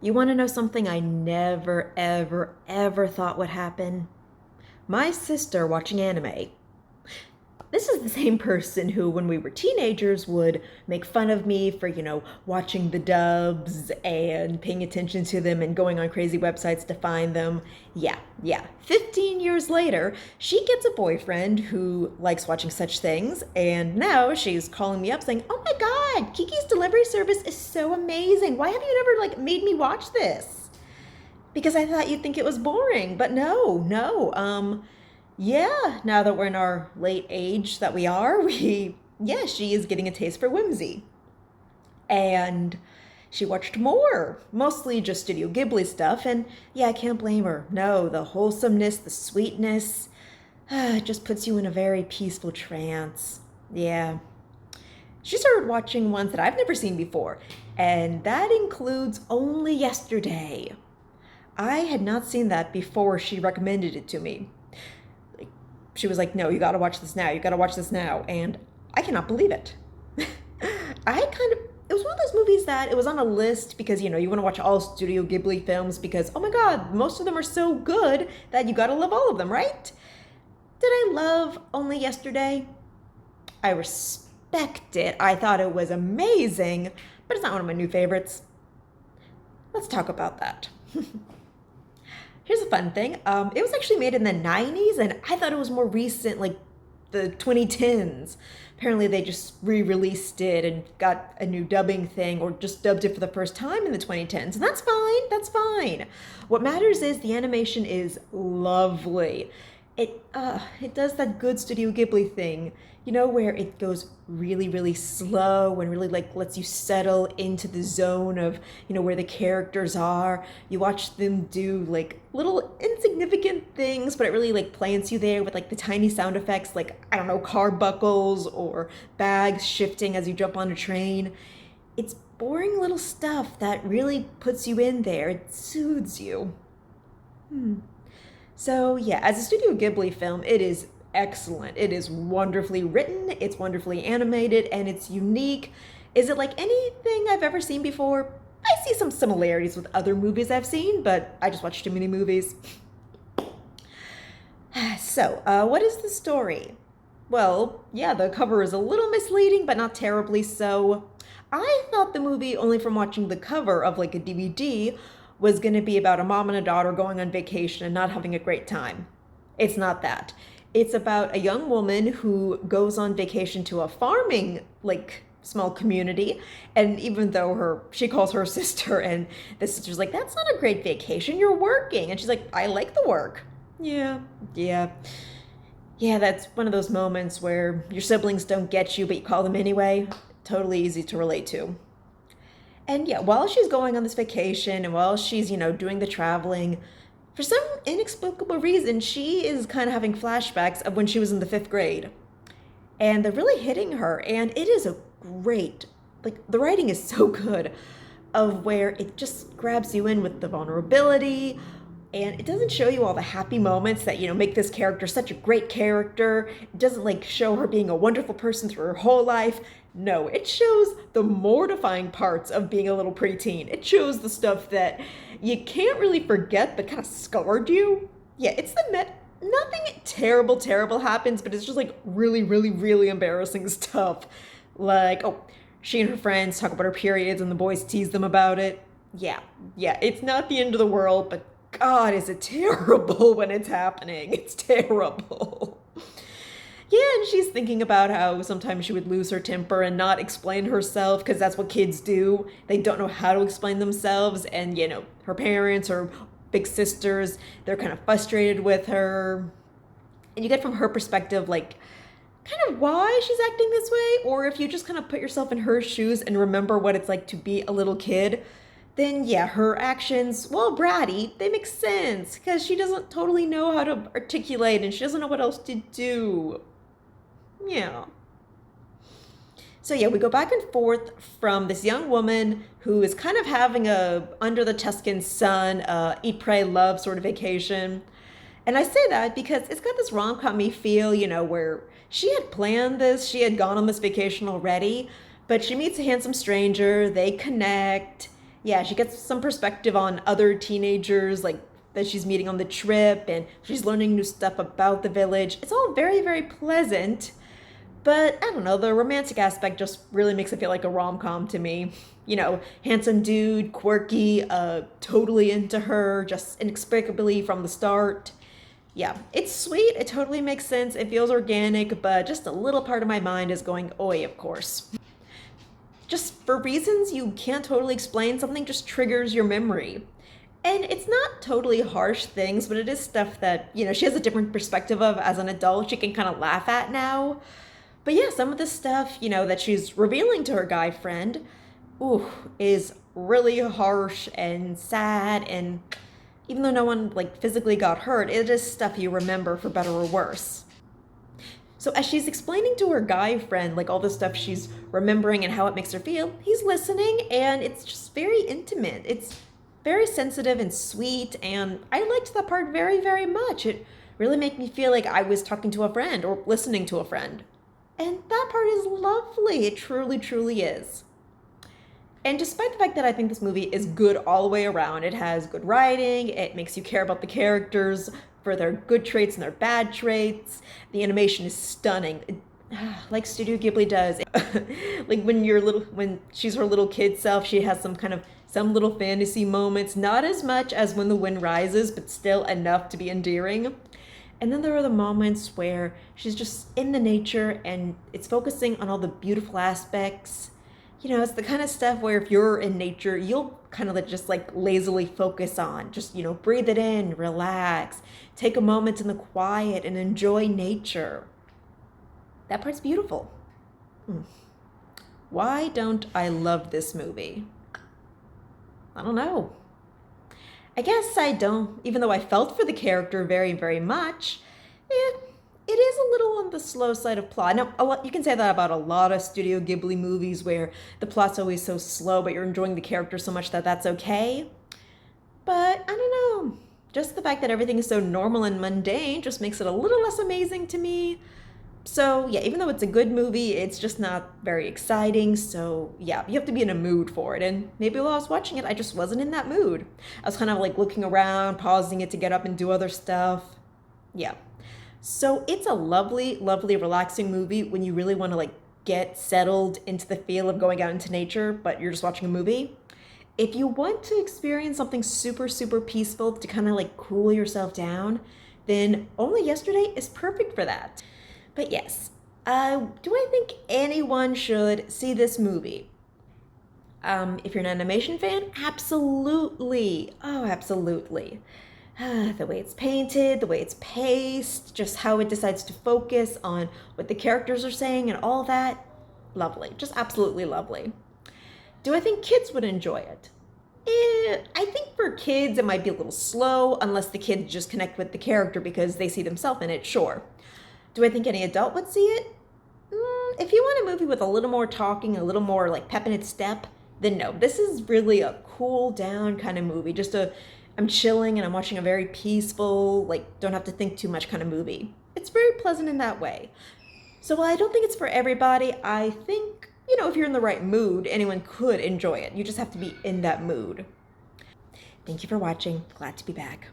You want to know something I never, ever, ever thought would happen? My sister watching anime. This is the same person who, when we were teenagers, would make fun of me for, watching the dubs and paying attention to them and going on crazy websites to find them. Yeah, yeah. 15 years later, she gets a boyfriend who likes watching such things, and now she's calling me up saying, "Oh my god, Kiki's delivery service is so amazing. Why have you never, made me watch this?" Because I thought you'd think it was boring, but no, no. Yeah, now that we're in our late age that we are, yeah, she is getting a taste for whimsy. And she watched more, mostly just Studio Ghibli stuff, and yeah, I can't blame her. No, the wholesomeness, the sweetness, it just puts you in a very peaceful trance. Yeah. She started watching ones that I've never seen before, and that includes Only Yesterday. I had not seen that before she recommended it to me. She was like, "No, you gotta watch this now. You gotta watch this now." And I cannot believe it. It was one of those movies that it was on a list because, you want to watch all Studio Ghibli films because, oh my God, most of them are so good that you gotta love all of them, right? Did I love Only Yesterday? I respect it. I thought it was amazing, but it's not one of my new favorites. Let's talk about that. Here's a fun thing. It was actually made in the 90s, and I thought it was more recent, like the 2010s. Apparently, they just re released it and got a new dubbing thing, or just dubbed it for the first time in the 2010s. And that's fine. That's fine. What matters is the animation is lovely. It does that good Studio Ghibli thing, where it goes really, really slow and really lets you settle into the zone of, where the characters are. You watch them do little insignificant things, but it really plants you there with the tiny sound effects, I don't know, car buckles or bags shifting as you jump on a train. It's boring little stuff that really puts you in there. It soothes you. So, yeah, as a Studio Ghibli film, it is excellent. It is wonderfully written, it's wonderfully animated, and it's unique. Is it like anything I've ever seen before? I see some similarities with other movies I've seen, but I just watched too many movies. So, what is the story? Well, yeah, the cover is a little misleading, but not terribly so. I thought the movie, only from watching the cover of a DVD, was going to be about a mom and a daughter going on vacation and not having a great time. It's not that. It's about a young woman who goes on vacation to a farming, small community. And even though she calls her sister, and the sister's like, "That's not a great vacation, you're working." And she's like, "I like the work." Yeah, yeah. Yeah, that's one of those moments where your siblings don't get you, but you call them anyway. Totally easy to relate to. And yeah, while she's going on this vacation and while she's, doing the traveling, for some inexplicable reason, she is kind of having flashbacks of when she was in the fifth grade. And they're really hitting her. And it is a great, the writing is so good of where it just grabs you in with the vulnerability. And it doesn't show you all the happy moments that, make this character such a great character. It doesn't show her being a wonderful person through her whole life. No, it shows the mortifying parts of being a little preteen. It shows the stuff that you can't really forget but kind of scarred you. Yeah, nothing terrible, terrible happens, but it's just really, really, really embarrassing stuff. Oh, she and her friends talk about her periods and the boys tease them about it. Yeah, yeah, it's not the end of the world, but God, is it terrible when it's happening. It's terrible. Yeah, and she's thinking about how sometimes she would lose her temper and not explain herself because that's what kids do. They don't know how to explain themselves. And, her parents or big sisters, they're kind of frustrated with her. And you get from her perspective, kind of why she's acting this way. Or if you just kind of put yourself in her shoes and remember what it's like to be a little kid, then yeah, her actions, well, bratty, they make sense because she doesn't totally know how to articulate and she doesn't know what else to do. Yeah. So yeah, we go back and forth from this young woman who is kind of having a under the Tuscan sun, eat, pray, love sort of vacation. And I say that because it's got this rom-com-y feel, where she had planned this, she had gone on this vacation already, but she meets a handsome stranger, they connect, Yeah, she gets some perspective on other teenagers, like that she's meeting on the trip, and she's learning new stuff about the village. It's all very, very pleasant. But I don't know, the romantic aspect just really makes it feel like a rom com to me. You know, handsome dude, quirky, totally into her, just inexplicably from the start. Yeah, it's sweet, it totally makes sense, it feels organic, but just a little part of my mind is going, oi, of course. Just for reasons you can't totally explain, something just triggers your memory. And it's not totally harsh things, but it is stuff that, she has a different perspective of as an adult. She can kind of laugh at now. But yeah, some of the stuff, that she's revealing to her guy friend, ooh, is really harsh and sad. And even though no one like physically got hurt, it is stuff you remember for better or worse. So as she's explaining to her guy friend like all the stuff she's remembering and how it makes her feel, he's listening and it's just very intimate. It's very sensitive and sweet, and I liked that part very, very much. It really made me feel like I was talking to a friend or listening to a friend. And that part is lovely. It truly, truly is. And despite the fact that I think this movie is good all the way around, it has good writing, it makes you care about the characters for their good traits and their bad traits. The animation is stunning. Like Studio Ghibli does. Like when she's her little kid self, she has some little fantasy moments, not as much as When the Wind Rises, but still enough to be endearing. And then there are the moments where she's just in the nature and it's focusing on all the beautiful aspects. It's the kind of stuff where if you're in nature, you'll kind of just like lazily focus on. Just, breathe it in, relax, take a moment in the quiet and enjoy nature. That part's beautiful. Why don't I love this movie? I don't know. I guess I don't, even though I felt for the character very, very much, it is a little on the slow side of plot. Now, you can say that about a lot of Studio Ghibli movies where the plot's always so slow, but you're enjoying the character so much that that's okay. But I don't know. Just the fact that everything is so normal and mundane just makes it a little less amazing to me. So, yeah, even though it's a good movie, it's just not very exciting. So, yeah, you have to be in a mood for it. And maybe while I was watching it, I just wasn't in that mood. I was kind of like looking around, pausing it to get up and do other stuff. Yeah. So, it's a lovely, lovely, relaxing movie when you really want to like get settled into the feel of going out into nature, but you're just watching a movie. If you want to experience something super, super peaceful to kind of like cool yourself down, then Only Yesterday is perfect for that. But yes, do I think anyone should see this movie? If you're an animation fan, absolutely. Oh, absolutely. The way it's painted, the way it's paced, just how it decides to focus on what the characters are saying and all that. Lovely. Just absolutely lovely. Do I think kids would enjoy it? I think for kids it might be a little slow unless the kids just connect with the character because they see themselves in it, sure. Do I think any adult would see it? If you want a movie with a little more talking, a little more like pep in its step, then no. This is really a cool down kind of movie. I'm chilling and I'm watching a very peaceful, like don't have to think too much kind of movie. It's very pleasant in that way. So while I don't think it's for everybody, I think, if you're in the right mood, anyone could enjoy it. You just have to be in that mood. Thank you for watching. Glad to be back.